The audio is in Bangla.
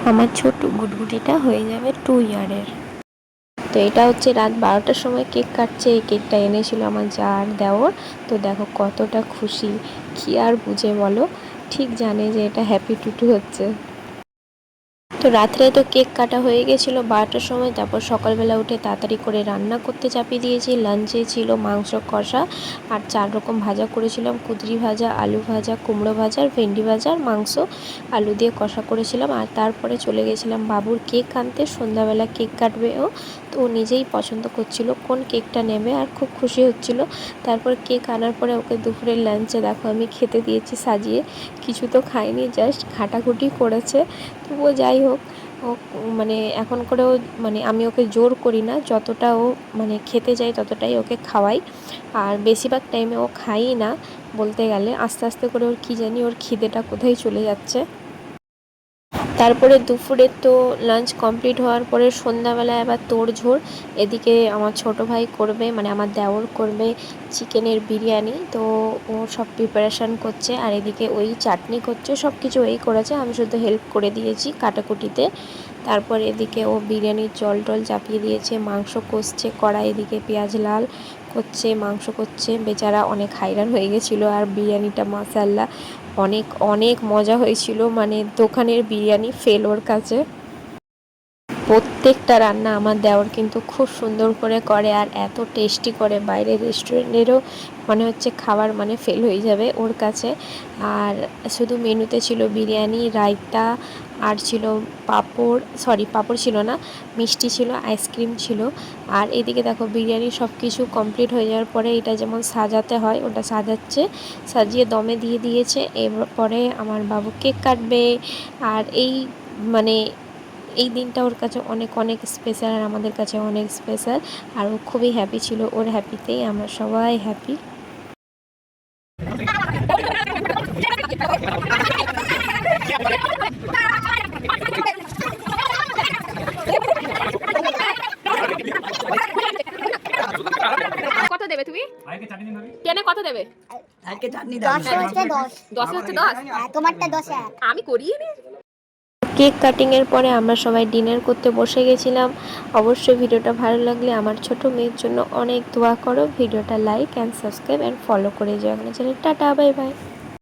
আমার ছোট গুটগুটিটা হয়ে যাবে 2 ইয়ারের। তো এটা হচ্ছে রাত 12টার সময় কেক কাটছে। এই কেকটা এনেছিল আমার যা আর দেওর। তো দেখো কতটা খুশি, কী আর বুঝে বলো, ঠিক জানে যে এটা হ্যাপি টুটু হচ্ছে। তো রাত্রে তো কেক কাটা হয়ে গেছিলো 12টার সময়। তারপর সকালবেলা উঠে তাড়াতাড়ি করে রান্না করতে চাপিয়ে দিয়েছি। লাঞ্চে ছিল মাংস কষা আর 4 রকম ভাজা করেছিলাম, কুঁদরি ভাজা, আলু ভাজা, কুমড়ো ভাজা আর ভেন্ডি ভাজা আর মাংস আলু দিয়ে কষা করেছিলাম। আর তারপরে চলে গেছিলাম বাবুর কেক আনতে। সন্ধ্যাবেলা কেক কাটবে ও, তো ও নিজেই পছন্দ করছিল কোন কেকটা নেবে আর খুব খুশি হচ্ছিল। তারপর কেক আনার পরে ওকে দুপুরের লাঞ্চে দেখো আমি খেতে দিয়েছি সাজিয়ে। কিছু তো খাইনি, জাস্ট ঘাটাঘুটি করেছে। তবুও যাই হোক, ও মানে এখন করেও মানে আমি ওকে জোর করি না, যতটা ও মানে খেতে যায় ততটাই ওকে খাওয়াই। আর বেশিরভাগ টাইমে ও খাই না বলতে গেলে, আস্তে আস্তে করে ওর কী জানি ওর খিদেটা কোথায় চলে যাচ্ছে। তারপরে দুপুরে তো লাঞ্চ কমপ্লিট হওয়ার পরে সন্ধ্যাবেলায় আবার তোড়ঝোড়। এদিকে আমার ছোট ভাই করবে, মানে আমার দেওর করবে চিকেনের বিরিয়ানি। তো ও সব প্রিপারেশান করছে, আর এদিকে ওই চাটনি করছে, সব কিছু ওই করেছে, আমি শুধু হেল্প করে দিয়েছি কাটাকুটিতে। তারপর এদিকে ও বিরিয়ানির জল টল চাপিয়ে দিয়েছে, মাংস কষছে কড়াই, এদিকে পেঁয়াজ লাল করছে, মাংস করছে। বেচারা অনেক হাইরান হয়ে গেছিলো। আর বিরিয়ানিটা মাশাআল্লাহ অনেক অনেক মজা হয়েছিল, মানে দোকানের বিরিয়ানি ফেল ওর কাছে। প্রত্যেকটা রান্না আমার দেওর কিন্তু খুব সুন্দর করে আর এত টেস্টি করে, বাইরের রেস্টুরেন্টেরও মনে হচ্ছে খাবার মানে ফেল হয়ে যাবে ওর কাছে। আর শুধু মেনুতে ছিল বিরিয়ানি, রায়তা আর ছিল পাঁপড়, পাঁপড় ছিল না, মিষ্টি ছিল, আইসক্রিম ছিল। আর এদিকে দেখো বিরিয়ানি সব কিছু কমপ্লিট হয়ে যাওয়ার পরে এটা যেমন সাজাতে হয় ওটা সাজাচ্ছে, সাজিয়ে দমে দিয়ে দিয়েছে। এরপরে আমার বাবু কেক কাটবে। আর এই মানে এই দিনটা ওর কাছে অনেক অনেক স্পেশাল, আর আমাদের কাছে অনেক স্পেশাল। আর ও খুবই হ্যাপি ছিল, ওর হ্যাপিতেই আমরা সবাই হ্যাপি। কত দেবে তুমি? কেন কত দেবে? দশ হচ্ছে 10। তোমারটা 10 আমি করিয়ে নি। কেক কাটিংয়ের পরে আমরা সবাই ডিনার করতে বসে গেছিলাম। অবশ্যই ভিডিওটা ভালো লাগলে আমার ছোট মেয়ের জন্য অনেক দোয়া করো। ভিডিওটা like and subscribe and follow করে যাও আমার চ্যানেল। Tata, bye bye.